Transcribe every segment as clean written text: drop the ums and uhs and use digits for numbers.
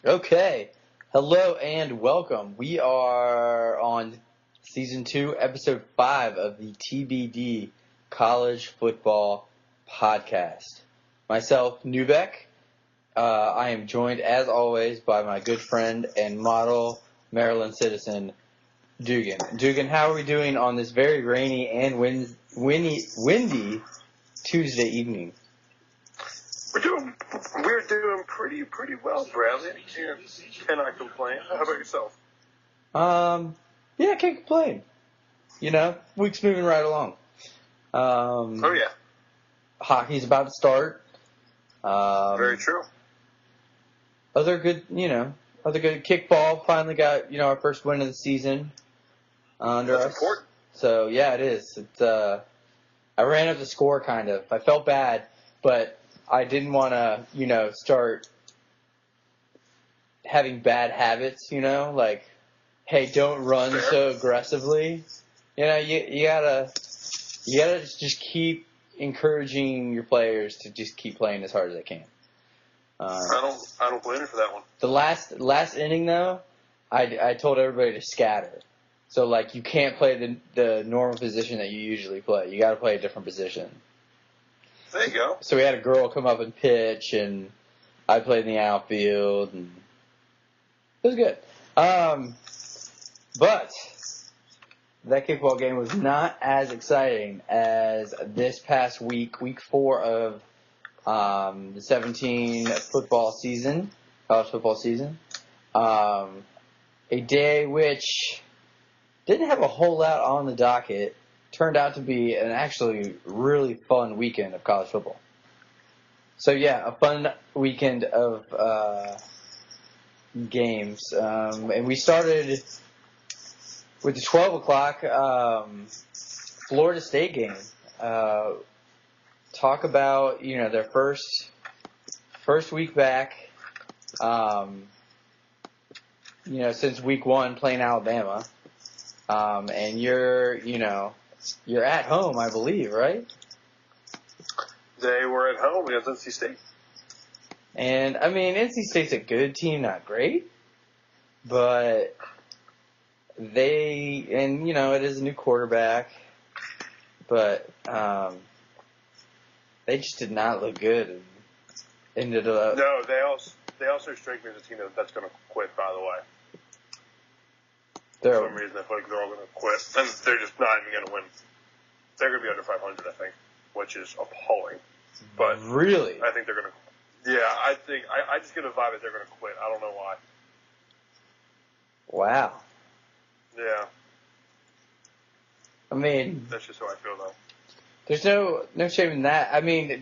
Okay. Hello and welcome. We are on Season 2, Episode 5 of the TBD College Football Podcast. Myself, Newbeck. I am joined, as always, by my good friend and model Maryland citizen, Dugan. Dugan, how are we doing on this very rainy and windy Tuesday evening? We're doing pretty well, Bradley. Cannot complain. How about yourself? Yeah, I can't complain. You know, week's moving right along. Oh yeah, Hockey's about to start. very true. Other good kickball. Finally got, our first win of the season under That's us. important. So yeah, it is. I ran up the score kind of. I felt bad, but I didn't want to, start having bad habits, like, hey, don't run Fair. so aggressively. You gotta just keep encouraging your players to just keep playing as hard as they can. I don't blame you for that one. The last inning though, I told everybody to scatter. So like you can't play the normal position that you usually play. You got to play a different position. There you go. So we had a girl come up and pitch, and I played in the outfield, and it was good. But that kickball game was not as exciting as this past week 4 of the 17 college football season. A day which didn't have a whole lot on the docket. Turned out to be an actually really fun weekend of college football. So yeah, a fun weekend of games. And we started with the 12 o'clock Florida State game. Talk about, their first week back, since week 1 playing Alabama. And you're at home, I believe, right? They were at home against NC State. And, NC State's a good team, not great. But it is a new quarterback. But they just did not look good. And ended up... No, they also strike me as a team that's going to quit, by the way. For some reason, I feel like they're all going to quit. And they're just not even going to win. They're going to be under 500, I think, which is appalling. But really? I think they're going to... Yeah, I think... I just get a vibe that they're going to quit. I don't know why. Wow. Yeah. That's just how I feel, though. There's no shame in that.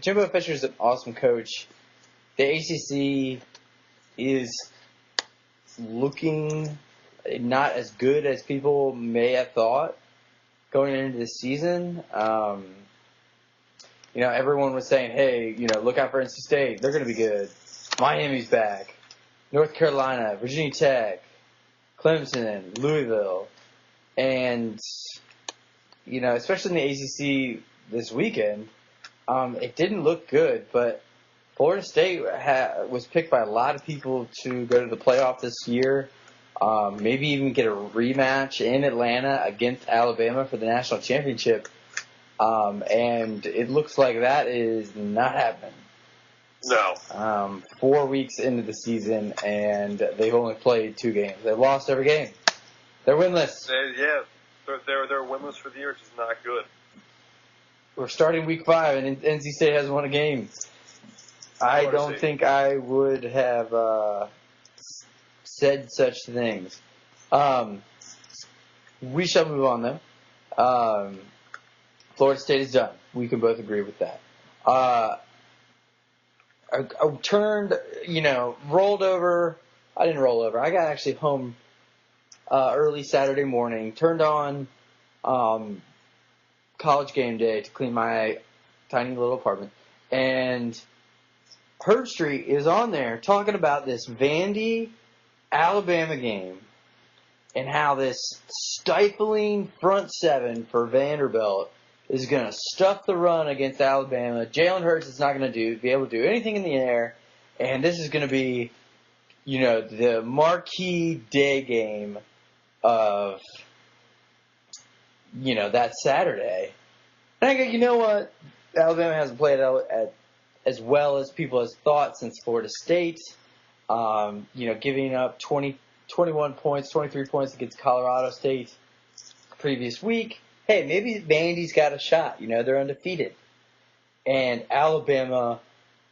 Jimbo Fisher's an awesome coach. The ACC is looking not as good as people may have thought going into the season. Everyone was saying, hey, look out for NC State. They're going to be good. Miami's back. North Carolina, Virginia Tech, Clemson, Louisville. And, especially in the ACC this weekend, it didn't look good. But Florida State was picked by a lot of people to go to the playoff this year. Maybe even get a rematch in Atlanta against Alabama for the national championship. And it looks like that is not happening. No. 4 weeks into the season, and they've only played 2 games. They've lost every game. They're winless. They're winless for the year, which is not good. We're starting week 5, and NC State hasn't won a game. I don't think I would have said such things. We shall move on, though. Florida State is done. We can both agree with that. I turned, rolled over. I didn't roll over. I got actually home early Saturday morning, turned on College Game Day to clean my tiny little apartment, and Herb Street is on there talking about this Vandy Alabama game and how this stifling front seven for Vanderbilt is going to stuff the run against Alabama. Jalen Hurts is not going to be able to do anything in the air, and this is going to be, the marquee day game of, that Saturday. And I go, you know what? Alabama hasn't played as well as people has thought since Florida State. Giving up 21 points, 23 points against Colorado State previous week. Hey, maybe Vandy's got a shot. They're undefeated. And Alabama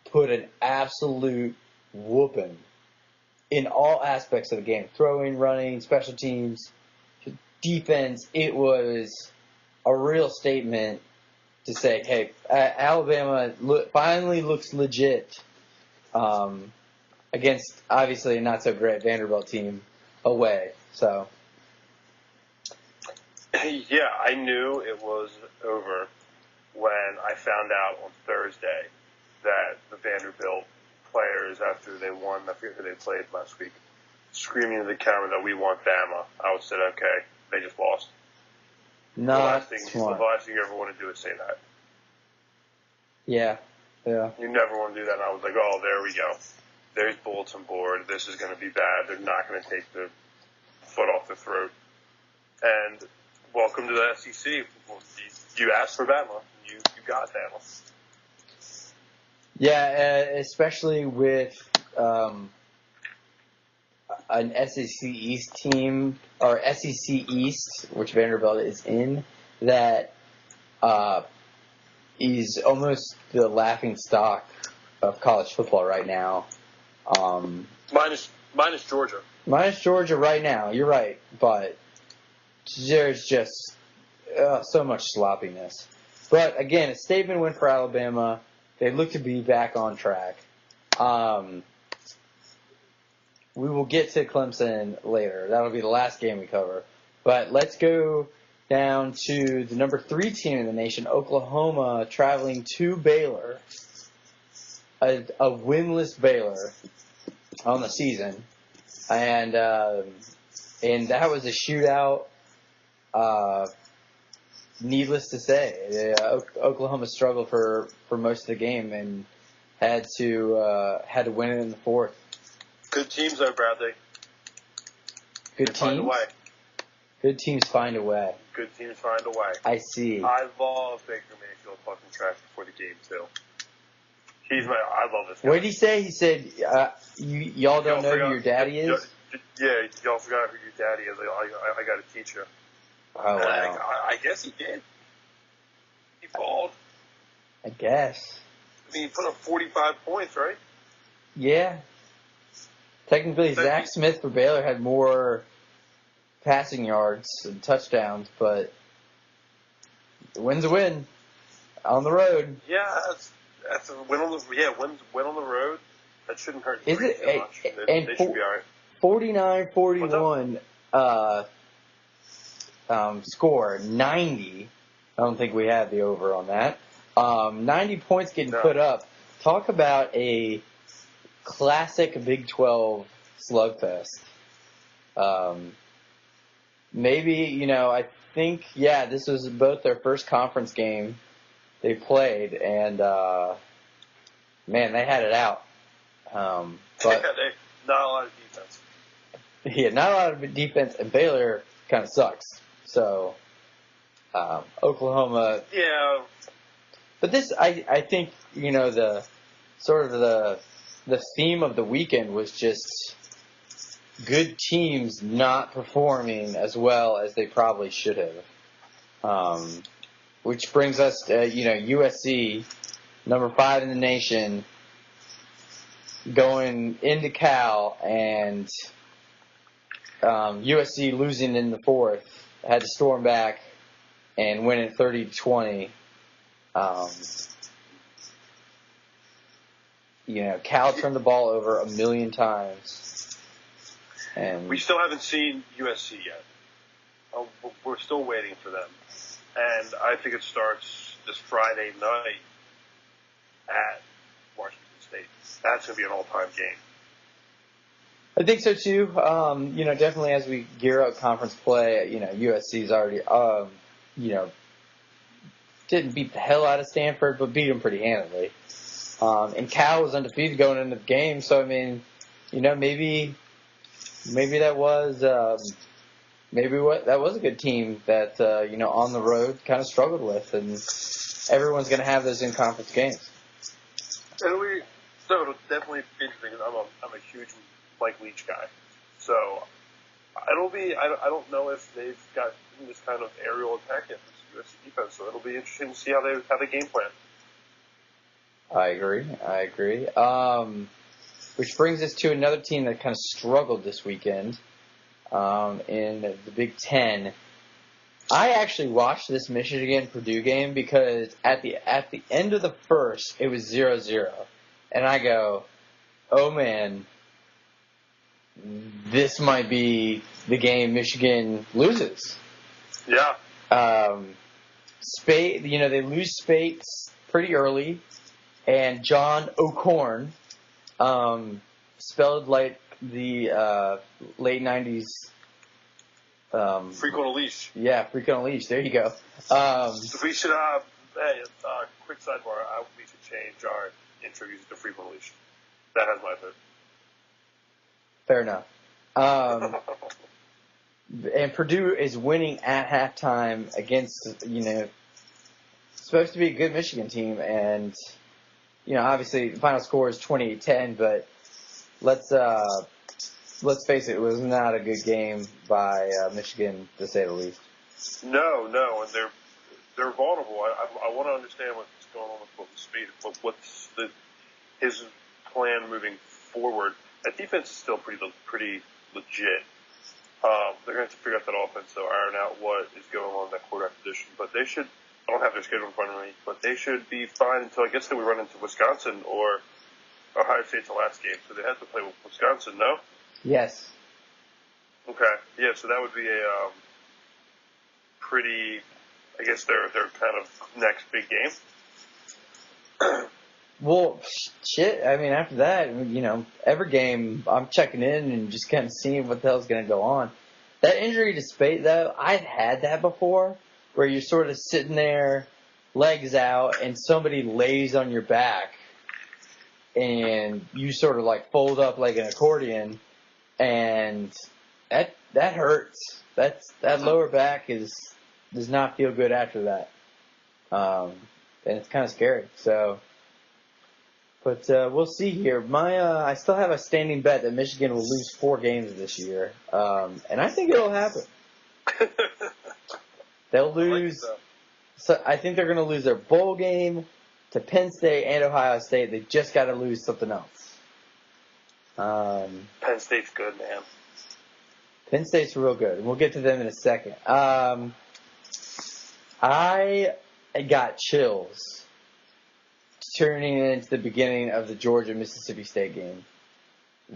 put an absolute whooping in all aspects of the game. Throwing, running, special teams, defense. It was a real statement to say, hey, Alabama finally looks legit against, obviously, a not-so-great Vanderbilt team away. So, yeah, I knew it was over when I found out on Thursday that the Vanderbilt players, after they won, I forget who they played last week, screaming into the camera that we want Bama. I would said, okay, they just lost. Not the smart. last thing you ever want to do is say that. Yeah. You never want to do that. And I was like, oh, there we go. There's bulletin board. This is going to be bad. They're not going to take the foot off the throat. And welcome to the SEC. You asked for Bama. You got Bama. Yeah, especially with an SEC East team, or SEC East, which Vanderbilt is in, that is almost the laughing stock of college football right now. Minus Georgia. Minus Georgia right now, you're right, but there's just so much sloppiness. But again, a statement win for Alabama. They look to be back on track. We will get to Clemson later. That'll be the last game we cover. But let's go down to the number 3 team in the nation, Oklahoma, traveling to Baylor, a winless Baylor on the season, and that was a shootout. Needless to say, Oklahoma struggled for most of the game and had to win it in the fourth. Good teams, though, Bradley. Good teams. Find a way. Good teams find a way. Good teams find a way. I see. I love Baker Mayfield talking trash before the game too. I love this guy. What did he say? He said, y'all don't know who your daddy is? Yeah, y'all forgot who your daddy is. I got to teach you. Oh, wow. I guess he did. He balled. I guess. I mean, he put up 45 points, right? Yeah. Technically, Zach Smith for Baylor had more passing yards and touchdowns, but the win's a win on the road. Yeah, that's a win on the win on the road. That shouldn't hurt. Is it? Too much. They should be all right. 49-41 score. 90. I don't think we had the over on that. 90 points getting put up. Talk about a classic Big 12 slugfest. Maybe, I think, this was both their first conference game they played, and, man, they had it out. But not a lot of defense. Yeah, not a lot of defense, and Baylor kind of sucks. So, Oklahoma. Yeah. But this, I think, the sort of the theme of the weekend was just good teams not performing as well as they probably should have. Which brings us to, USC, number 5 in the nation, going into Cal, and USC losing in the fourth, had to storm back and win it 30-20. Cal turned the ball over 1 million times. And we still haven't seen USC yet. We're still waiting for them. And I think it starts this Friday night at Washington State. That's going to be an all-time game. I think so too. Definitely as we gear up conference play, USC's already, didn't beat the hell out of Stanford, but beat them pretty handily. And Cal was undefeated going into the game, so I mean, maybe that was that was a good team that on the road kind of struggled with, and everyone's going to have those in conference games. It'll definitely be interesting. I'm a huge Mike Leach guy, so it'll be. I don't know if they've got this kind of aerial attack in this USC defense, so it'll be interesting to see how they game plan. I agree. Which brings us to another team that kind of struggled this weekend in the Big Ten. I actually watched this Michigan-Purdue game because at the end of the first, it was 0-0. And I go, oh man, this might be the game Michigan loses. Yeah. They lose Spates pretty early, and John O'Corn, spelled like the late 90s. Freak on a leash. Yeah, Freak on a leash. There you go. We should quick sidebar. We should change our intro using the Freak on a leash. That has my vote. Fair enough. And Purdue is winning at halftime against, supposed to be a good Michigan team. And, obviously the final score is 28-10, but let's face it was not a good game by Michigan, to say the least. No, and they're vulnerable. I want to understand what's going on with Speed. What's his plan moving forward? That defense is still pretty legit. They're going to have to figure out that offense, though, iron out what is going on in that quarterback position. But they should. I don't have their schedule in front of me, but they should be fine until I guess that we run into Wisconsin or Ohio State's the last game. So they have to play with Wisconsin, no? Yes. Okay. Yeah. So that would be a pretty. I guess their kind of next big game. Well, shit. I mean, after that, every game I'm checking in and just kind of seeing what the hell's going to go on. That injury to Spate, though, I've had that before, where you're sort of sitting there, legs out, and somebody lays on your back, and you sort of like fold up like an accordion, and that hurts. That lower back does not feel good after that, and it's kind of scary. So. But we'll see here. I still have a standing bet that Michigan will lose 4 games this year, and I think it'll happen. They'll lose. So I think they're going to lose their bowl game to Penn State and Ohio State. They just got to lose something else. Penn State's good, man. Penn State's real good, and we'll get to them in a second. I got chills turning into the beginning of the Georgia-Mississippi State game.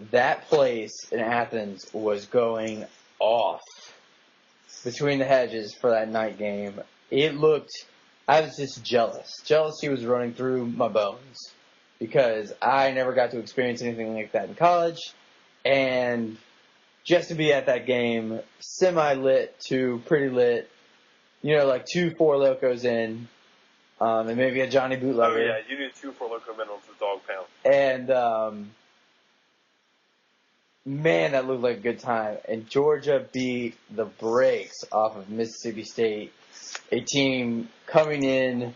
That place in Athens was going off between the hedges for that night game. I was just jealous. Jealousy was running through my bones because I never got to experience anything like that in college. And just to be at that game, semi-lit to pretty lit, like 2 Four Locos in, and maybe a Johnny Bootlegger. Oh, yeah, you need 2 Four Loko minimum for dog pound. And, man, that looked like a good time. And Georgia beat the brakes off of Mississippi State, a team coming in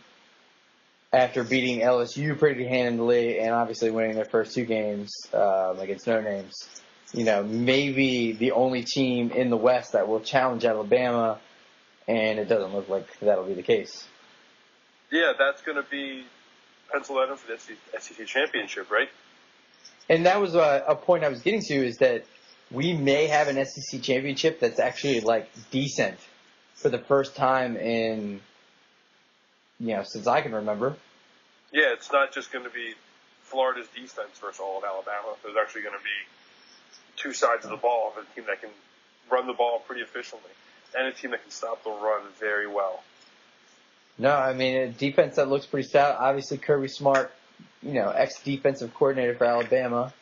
after beating LSU pretty handily and obviously winning their first 2 games against no names. Maybe the only team in the West that will challenge Alabama, and it doesn't look like that'll be the case. Yeah, that's going to be penciled in for the SEC championship, right? And that was a point I was getting to, is that we may have an SEC championship that's actually like decent for the first time in, since I can remember. Yeah, it's not just going to be Florida's defense versus all of Alabama. There's actually going to be 2 sides of the ball of a team that can run the ball pretty efficiently and a team that can stop the run very well. No, I mean, a defense that looks pretty stout. Obviously, Kirby Smart, ex-defensive coordinator for Alabama,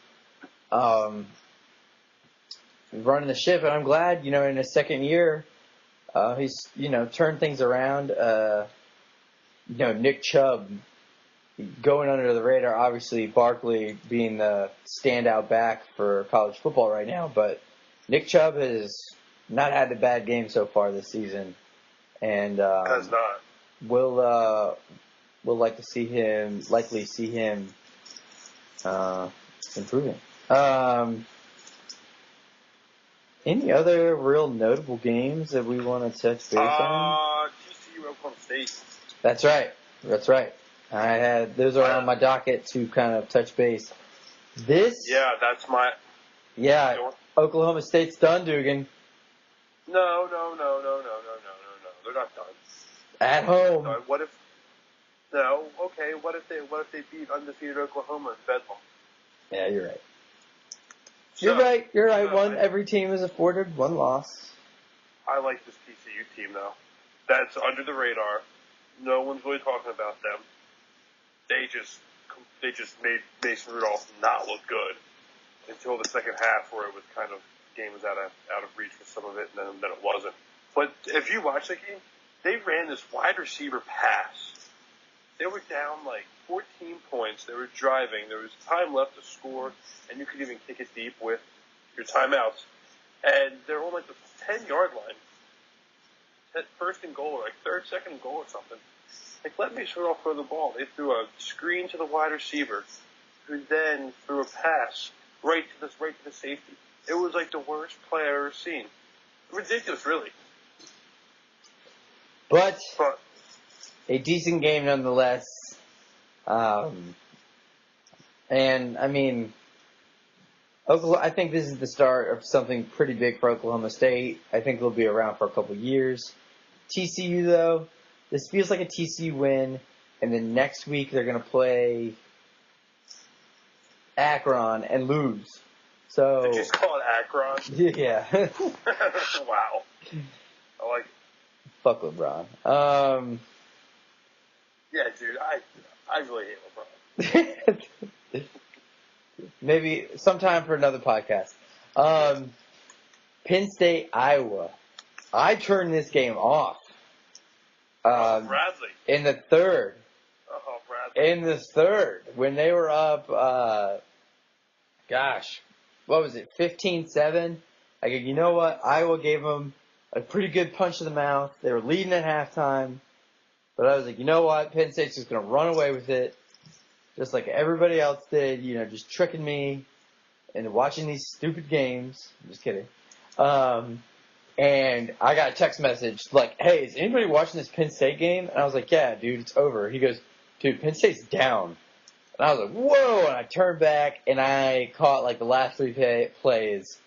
running the ship. And I'm glad, in his second year, he's, turned things around. Nick Chubb going under the radar, obviously Barkley being the standout back for college football right now, but Nick Chubb has not had a bad game so far this season, and Has not. we'll likely see him improving. Any other real notable games that we want to touch base on? TCU Oklahoma State. That's right. Those are on my docket to kind of touch base. Yeah, that's my. Yeah, Oklahoma State's done, Dugan. No. They're not done. At home. What if? No. Okay. What if they beat undefeated Oklahoma in Bedlam? Yeah, you're right. You're right. Every team is afforded one loss. I like this TCU team though. That's under the radar. No one's really talking about them. They just made Mason Rudolph not look good until the second half, where it was kind of game was out of reach for some of it, and then it wasn't. But if you watch the game, they ran this wide receiver pass. They were down like 14 points. They were driving. There was time left to score, and you could even kick it deep with your timeouts. And they're on like the 10-yard line. First and goal, or like second goal or something. Like, let me sort of throw the ball. They threw a screen to the wide receiver, who then threw a pass right to the safety. It was like the worst play I've ever seen. Ridiculous, really. But a decent game nonetheless. And I mean, I think this is the start of something pretty big for Oklahoma State. I think they'll be around for a couple years. TCU, though, this feels like a TCU win, and then next week they're going to play Akron and lose. So did you just call it Akron? Yeah. Wow. I like it. Fuck LeBron. Yeah, dude, I really hate LeBron. Maybe sometime for another podcast. Penn State, Iowa. I turned this game off. Bradley. In the third. Oh, Bradley. In the third. When they were up, what was it, 15-7? I go, you know what? Iowa gave them a pretty good punch to the mouth. They were leading at halftime. But I was like, you know what? Penn State's just going to run away with it. Just like everybody else did, just tricking me and watching these stupid games. I'm just kidding. And I got a text message like, hey, is anybody watching this Penn State game? And I was like, yeah, dude, it's over. He goes, dude, Penn State's down. And I was like, whoa. And I turned back and I caught like the last three plays.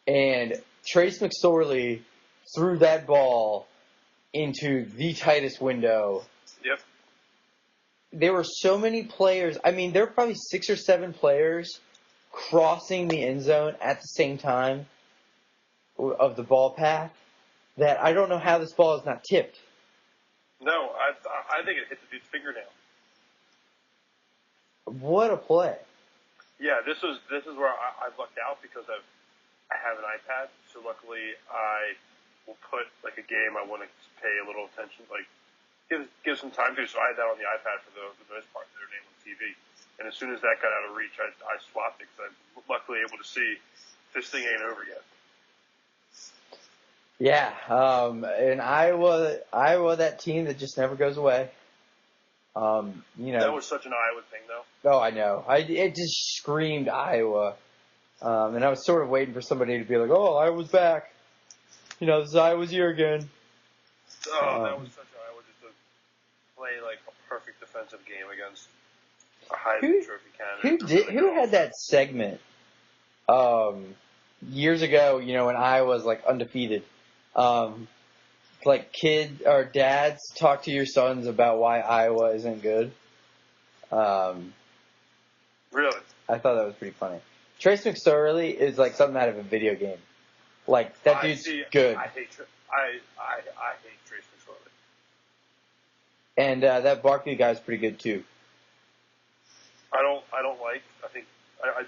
And Trace McSorley threw that ball into the tightest window. Yep. There were so many players. I mean, there were probably 6 or 7 players crossing the end zone at the same time of the ball path that I don't know how this ball is not tipped. No, I think it hit the dude's fingernail. What a play. Yeah, this is where I lucked out because I have an iPad, so luckily I will put like a game I want to pay a little attention, like give some time to. So I had that on the iPad for the most part. Their name on TV, and as soon as that got out of reach, I swapped it because I'm luckily able to see this thing ain't over yet. Yeah, and Iowa, that team that just never goes away. That was such an Iowa thing, though. Oh, I know. It just screamed Iowa, and I was sort of waiting for somebody to be like, "Oh, Iowa's back." This is Iowa's year again. Oh, that was such Iowa just to play like a perfect defensive game against a Heisman Trophy candidate. Who had that segment years ago? When Iowa was like undefeated. Like kid or dads talk to your sons about why Iowa isn't good. Really? I thought that was pretty funny. Trace McSorley is like something out of a video game. Like that dude's good. I hate Trace McSorley. And that Barkley guy's pretty good too. I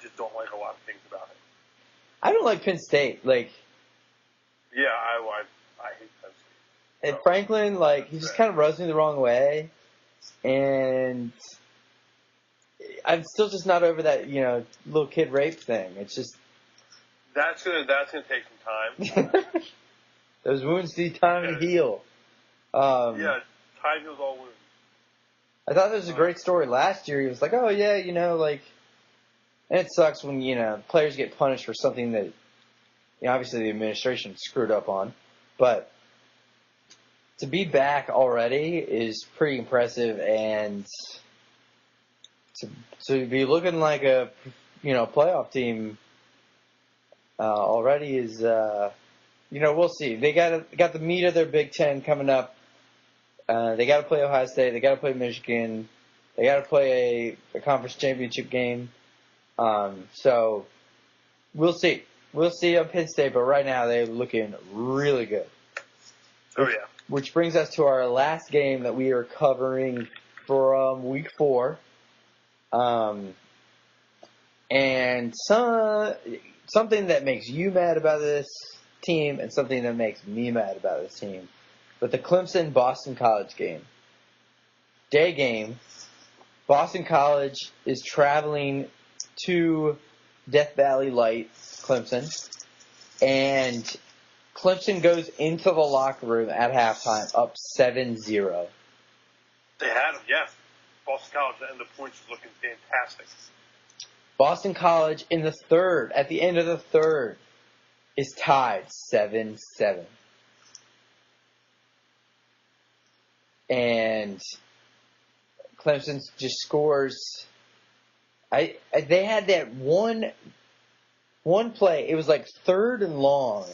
just don't like a lot of things about it. I don't like Penn State. Like, yeah, I hate Penn State. And Franklin, like, he just kind of rubs me the wrong way. And I'm still just not over that, little kid rape thing. It's just that's gonna take some time. those wounds need time to heal. Time heals all wounds. I thought there was a great story last year. He was like, oh yeah, and it sucks when, players get punished for something that, obviously the administration screwed up on, but to be back already is pretty impressive, and to be looking like a, playoff team already is, we'll see. They got the meat of their Big Ten coming up. They got to play Ohio State. They got to play Michigan. They got to play a conference championship game. So we'll see. We'll see on Penn State, but right now they're looking really good. Oh, yeah. Which brings us to our last game that we are covering from Week 4. And something that makes you mad about this team and something that makes me mad about this team. But the Clemson-Boston College game. Day game. Boston College is traveling to Death Valley Light, Clemson. And Clemson goes into the locker room at halftime up 7-0. They had him, yeah. Boston College at the end of the points is looking fantastic. Boston College in the third, at the end of the third, is tied 7-7. And Clemson just scores. They had that one play. It was like 3rd and long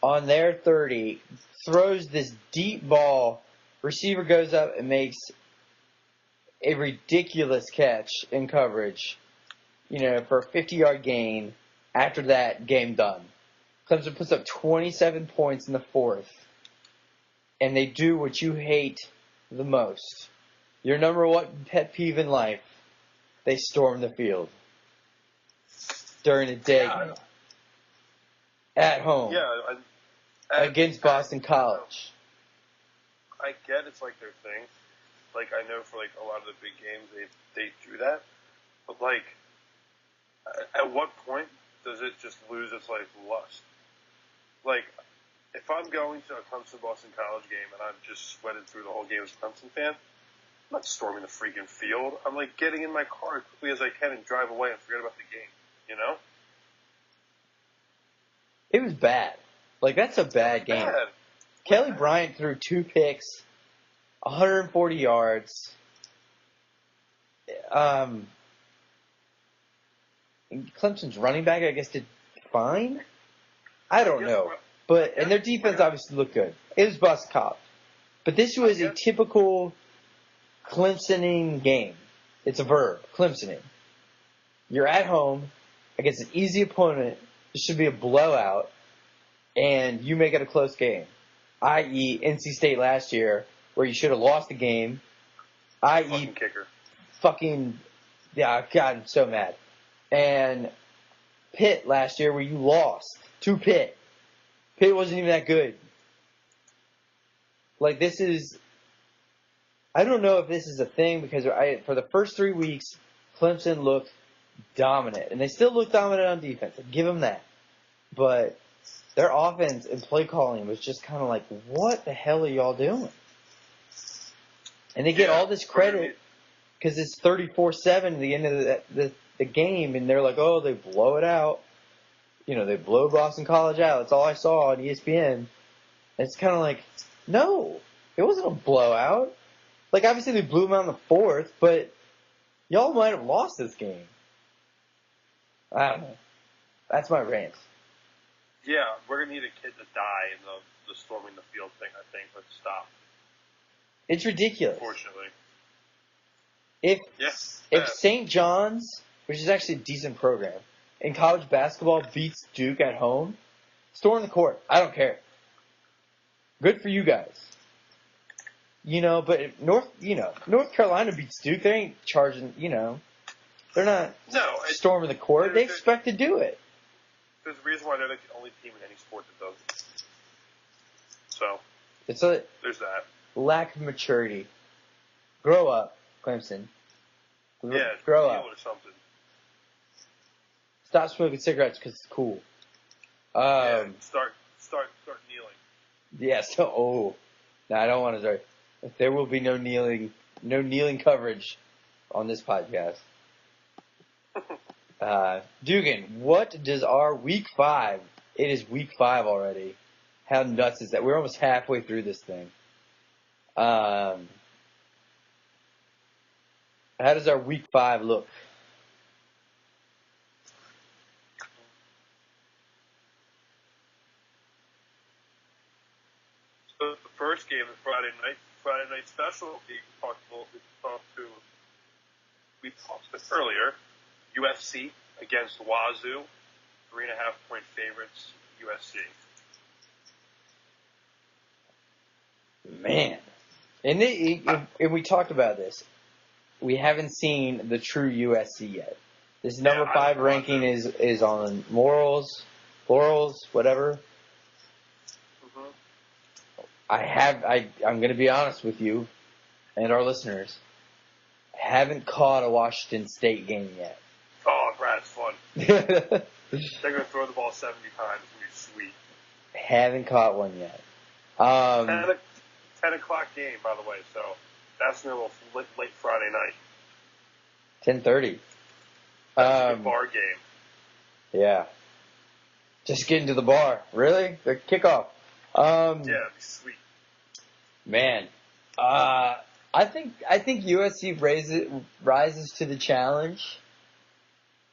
on their 30. Throws this deep ball. Receiver goes up and makes a ridiculous catch in coverage, for a 50-yard gain. After that, game done. Clemson puts up 27 points in the fourth. And they do what you hate the most. Your number one pet peeve in life. They storm the field. During a day game. At home. Yeah. Against Boston College. I get it's like their thing. Like, I know for, like, a lot of the big games, they do that. But, like, at what point does it just lose its, like, lust? Like, if I'm going to a Clemson-Boston College game and I'm just sweating through the whole game as a Clemson fan, I'm not storming the freaking field. I'm, like, getting in my car as quickly as I can and drive away and forget about the game, It was bad. Like, that's a bad game. Bad. Kelly Bryant threw 2 picks, 140 yards. Clemson's running back, I guess, did fine. I don't know. And their defense obviously looked good. It was Boston College. But this was a typical Clemsoning game. It's a verb, Clemsoning. You're at home against an easy opponent. This should be a blowout. And you make it a close game. I.e. NC State last year, where you should have lost the game. Fucking kicker. Yeah, God, I'm so mad. And Pitt last year, where you lost to Pitt. Pitt wasn't even that good. Like, this is... I don't know if this is a thing, because for the first 3 weeks, Clemson looked dominant. And they still look dominant on defense. I'll give them that. But their offense and play calling was just kind of like, what the hell are y'all doing? And they get all this credit because it's 34-7 at the end of the game, and they're like, oh, they blow it out. They blow Boston College out. That's all I saw on ESPN. And it's kind of like, no, it wasn't a blowout. Like, obviously they blew them out in the fourth, but y'all might have lost this game. I don't know. That's my rant. Yeah, we're going to need a kid to die in the storming the field thing, I think. Let's stop. It's ridiculous. Unfortunately. If St. John's, which is actually a decent program, in college basketball beats Duke at home, storm the court. I don't care. Good for you guys. But if North Carolina beats Duke, they ain't charging, they're not storming the court. They expect to do it. There's a reason why they're like the only team in any sport that does it. So, there's that. Lack of maturity. Grow up, Clemson. Yeah, Grow kneel up. or something. Stop smoking cigarettes because it's cool. Yeah, start kneeling. Yeah. So, no, I don't want to start. There will be no kneeling coverage on this podcast. Dugan, what does our week 5? It is week 5 already. How nuts is that? We're almost halfway through this thing. How does our week 5 look? So the first game is Friday night special. We talked this earlier. UFC against Wazoo, 3.5-point favorites. USC. Man. And we talked about this. We haven't seen the true USC yet. This number 5 ranking is on laurels, whatever. Mm-hmm. I'm going to be honest with you and our listeners. I haven't caught a Washington State game yet. Oh, Brad's fun. They're going to throw the ball 70 times. It's going to be sweet. Haven't caught one yet. 10 o'clock game, by the way, so that's a little late Friday night. 10:30. That's a good bar game. Yeah. Just getting to the bar. Really? The kickoff. Yeah, it'd be sweet. Man. I think USC rises to the challenge,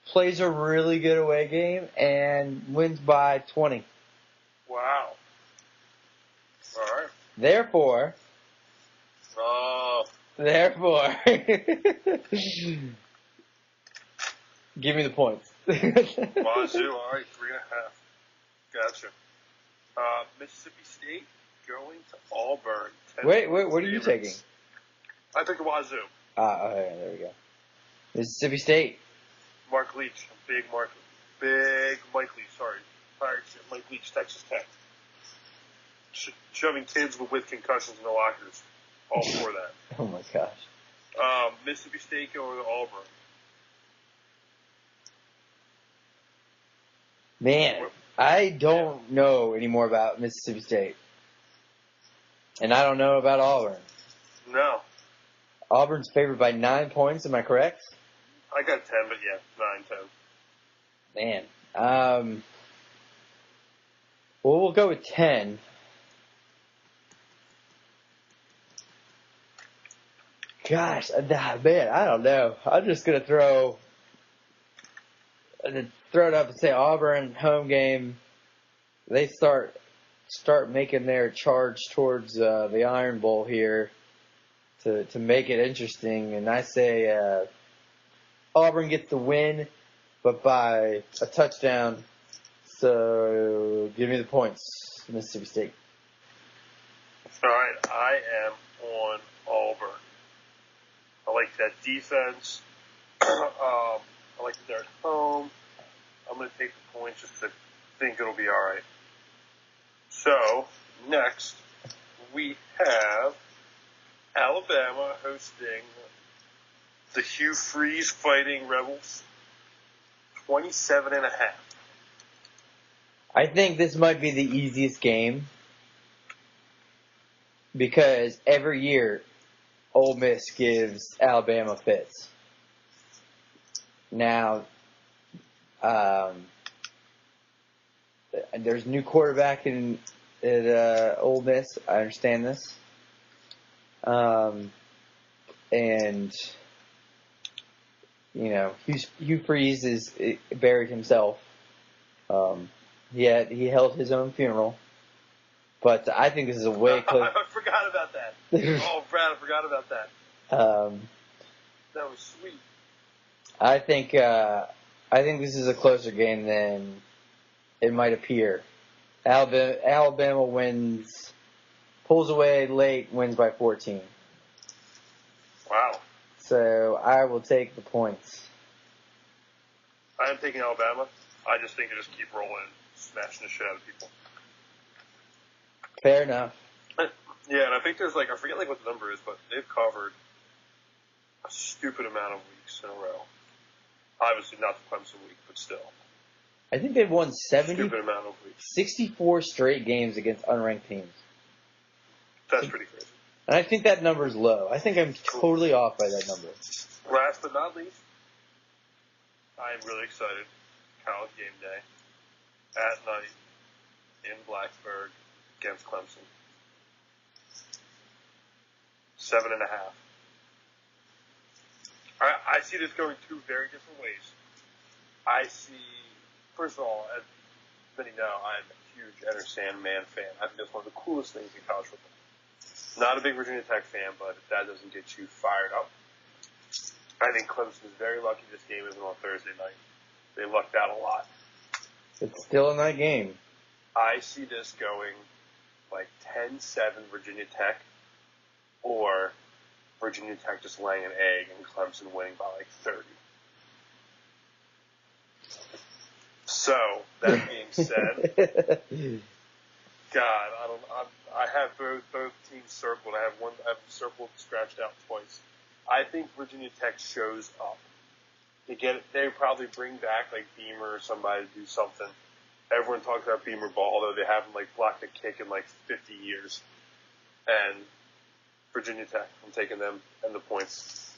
plays a really good away game, and wins by 20. Wow. All right. Therefore, give me the points. Wazoo, all right, 3.5. Gotcha. Mississippi State going to Auburn. Wait, what are you taking? I took the Wazoo. Okay, there we go. Mississippi State. Mark Leach, big Mike Leach, sorry. Mike Leach, Texas Tech. Shoving kids with concussions in the lockers. All for that. Oh my gosh. Mississippi State going to Auburn. Man, I don't know any more about Mississippi State. And I don't know about Auburn. No. Auburn's favored by 9 points, am I correct? I got 10, but yeah, 9, 10. Man. Well, we'll go with 10. Gosh, man, I don't know. I'm just going to throw it up and say Auburn home game. They start making their charge towards the Iron Bowl here to make it interesting. And I say Auburn gets the win, but by a touchdown. So give me the points, Mississippi State. All right, I am on Auburn. I like that defense. I like that they're at home. I'm going to take the points just to think it'll be all right. So, next, we have Alabama hosting the Hugh Freeze Fighting Rebels, 27.5. I think this might be the easiest game because every year Ole Miss gives Alabama fits. Now, there's a new quarterback at Ole Miss. I understand this. And, you know, Hugh Freeze is buried himself. He held his own funeral. But I think this is a way close. I forgot about that. Oh, Brad, I forgot about that. That was sweet. I think this is a closer game than it might appear. Alabama wins, pulls away late, wins by 14. Wow. So I will take the points. I am taking Alabama. I just think they just keep rolling, smashing the shit out of people. Fair enough. Yeah, and I think there's I forget what the number is, but they've covered a stupid amount of weeks in a row. Obviously not the Clemson week, but still. I think they've won Stupid amount of weeks. 64 straight games against unranked teams. That's pretty crazy. And I think that number's low. I think I'm totally off by that number. Last but not least, I'm really excited. College game day at night in Blacksburg against Clemson. 7.5. I see this going two very different ways. I see, first of all, as many know, I'm a huge Enter Sandman fan. I think that's one of the coolest things in college football. Not a big Virginia Tech fan, but if that doesn't get you fired up, I think Clemson is very lucky this game isn't on Thursday night. They lucked out a lot. It's still a night game. I see this going like 10-7 Virginia Tech, or Virginia Tech just laying an egg and Clemson winning by like 30. So, that being said, God, I have both teams circled. I have circled scratched out twice. I think Virginia Tech shows up. They probably bring back like Beamer or somebody to do something. Everyone talks about Beamer ball, although they haven't like blocked a kick in like 50 years. And Virginia Tech, I'm taking them and the points.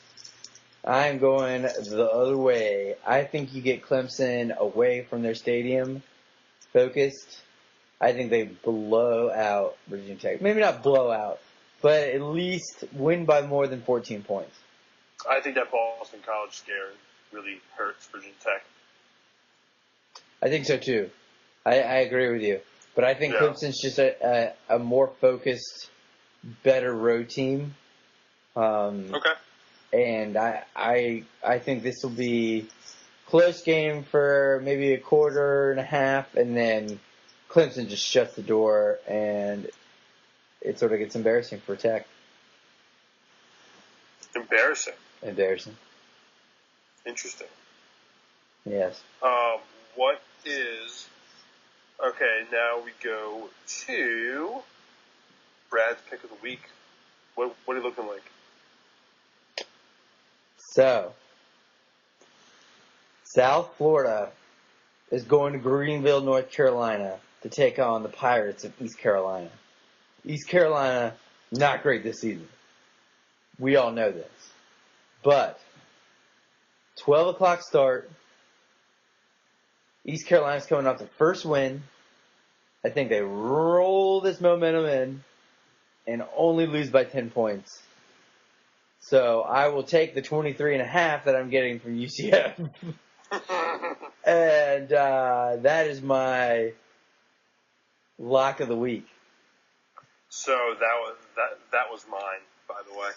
I'm going the other way. I think you get Clemson away from their stadium, focused. I think they blow out Virginia Tech. Maybe not blow out, but at least win by more than 14 points. I think that Boston College scare really hurts Virginia Tech. I think so too. I agree with you. But I think Clemson's just a more focused, better road team. Okay. And I think this will be close game for maybe a quarter and a half, and then Clemson just shuts the door, and it sort of gets embarrassing for Tech. Embarrassing. Interesting. Yes. What is... Okay, now we go to Brad's pick of the week. What are you looking like? So, South Florida is going to Greenville, North Carolina to take on the Pirates of East Carolina. East Carolina, not great this season. We all know this. But, 12 o'clock start. East Carolina's coming off the first win. I think they roll this momentum in and only lose by 10 points. So I will take the 23.5 that I'm getting from UCF. And that is my lock of the week. So that was mine, by the way.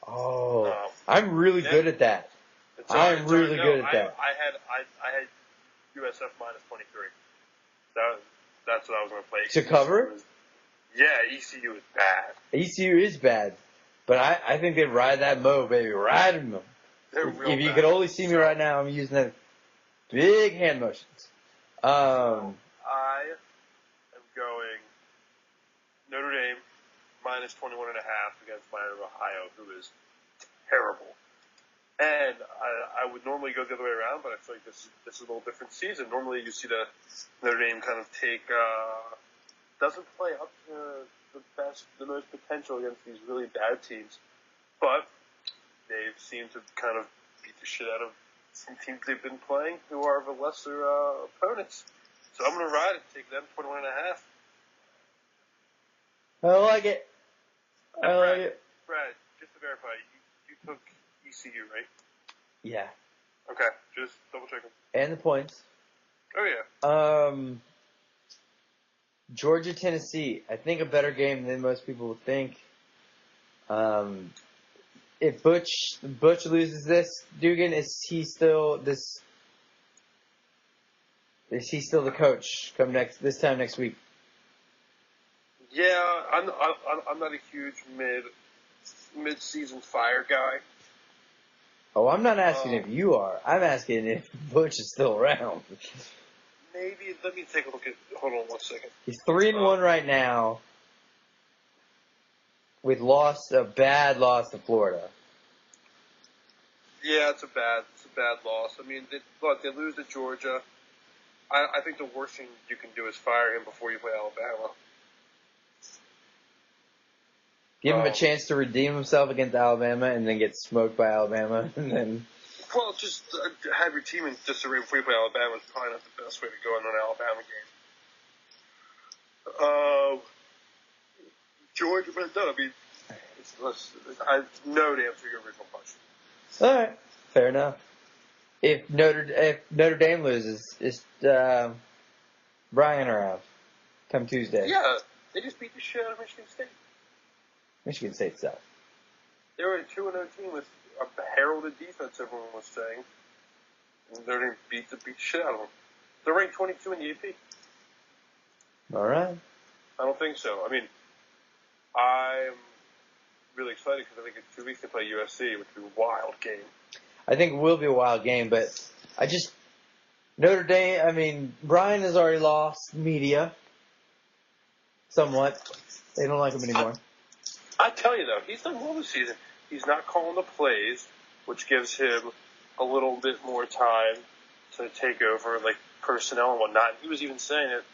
Oh, I'm really good at that. I'm really good at that. I had USF minus 23. That's what I was going to play. To cover? Yeah, ECU is bad. ECU is bad. But I think they ride that mo, baby. Riding them. They're real If you bad. could only see me right now, I'm using the big hand motions. I am going Notre Dame minus 21.5 against Miami of Ohio, who is terrible. And I would normally go the other way around, but I feel like this is a little different season. Normally you see the Notre Dame kind of doesn't play up to the most potential against these really bad teams. But they've seemed to kind of beat the shit out of some teams they've been playing who are the lesser opponents. So I'm going to ride it, take them 21.5. I like it. I like it. Brad, just to verify, you took ECU, right? Yeah. Okay, just double checking. And the points. Oh, yeah. Georgia, Tennessee. I think a better game than most people would think. If Butch loses this, Dugan, is he still the coach this time next week? Yeah, I'm not a huge mid-season fire guy. Oh, I'm not asking if you are. I'm asking if Butch is still around. Maybe. Let me take a look at. Hold on 1 second. He's 3-1 right now, with a bad loss to Florida. Yeah, it's a bad loss. I mean, they lose to Georgia. I think the worst thing you can do is fire him before you play Alabama. Give him a chance to redeem himself against Alabama and then get smoked by Alabama and then... Well, just have your team in disarray before you play Alabama is probably not the best way to go in an Alabama game. Georgia, but no, I mean, no to answer your original question. All right, fair enough. If Notre Dame loses, is Brian around come Tuesday? Yeah, they just beat the shit out of Michigan State. Michigan State sucks. They were a 2-0 team with a heralded defense, everyone was saying. And they're going to beat the shit out of them. They're ranked 22 in the AP. All right. I don't think so. I mean, I'm really excited because I think in 2 weeks they play USC, which will be a wild game. I think it will be a wild game, but Notre Dame, I mean, Brian has already lost media. Somewhat. They don't like him anymore. I tell you, though, he's done well this season. He's not calling the plays, which gives him a little bit more time to take over, like, personnel and whatnot. And he was even saying it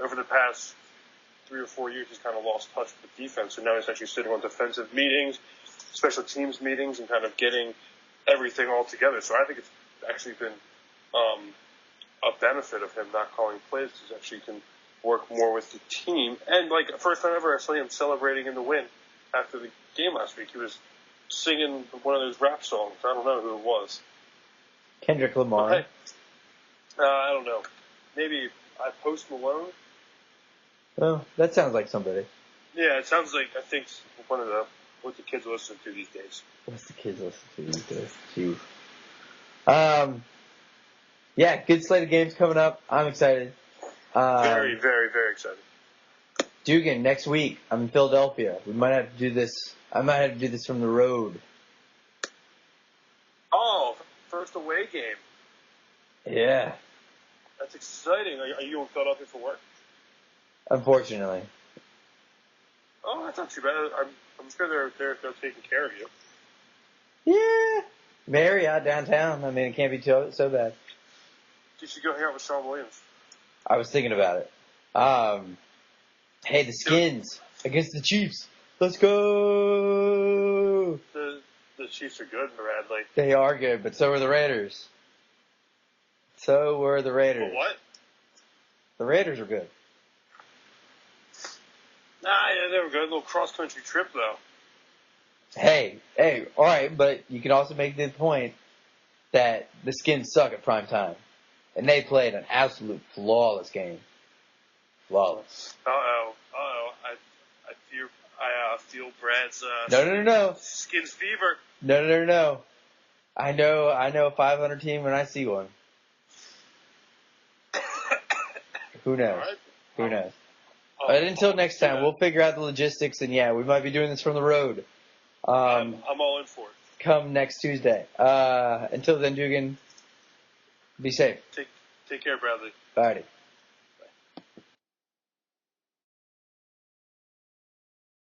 over the past 3 or 4 years, he's kind of lost touch with the defense. So now he's actually sitting on defensive meetings, special teams meetings, and kind of getting everything all together. So I think it's actually been a benefit of him not calling plays because actually he can work more with the team. And, like, first time ever I saw him celebrating in the win after the game last week. He was singing one of those rap songs. I don't know who it was. Kendrick Lamar. Okay. I don't know. Maybe Post Malone. Oh, that sounds like somebody. Yeah, it sounds like, I think, one of what the kids listen to these days. What's the kids listen to these days? Jeez. Yeah, good slate of games coming up. I'm excited. Very, very, very excited. Dugan, next week, I'm in Philadelphia. We might have to do this. I might have to do this from the road. Oh, first away game. Yeah. That's exciting. Are you in Philadelphia for work? Unfortunately. Oh, that's not too bad. I'm sure they're taking care of you. Yeah. Marriott downtown. I mean, it can't be so bad. You should go hang out with Sean Williams. I was thinking about it. Hey, the Skins against the Chiefs. Let's go. The Chiefs are good, Bradley. They are good, but so are the Raiders. So were the Raiders. But what? The Raiders are good. Nah, yeah, they were good. A little cross-country trip, though. Hey, all right, but you can also make the point that the Skins suck at prime time. And they played an absolute flawless game. Flawless. Uh-oh. I feel Brad's No. Skins fever. No. I know a 500 team when I see one. Who knows? Right. Who knows? But until next time, we'll figure out the logistics, and yeah, we might be doing this from the road. I'm all in for it. Come next Tuesday. Until then, Dugan, be safe. Take care, Bradley. Alrighty.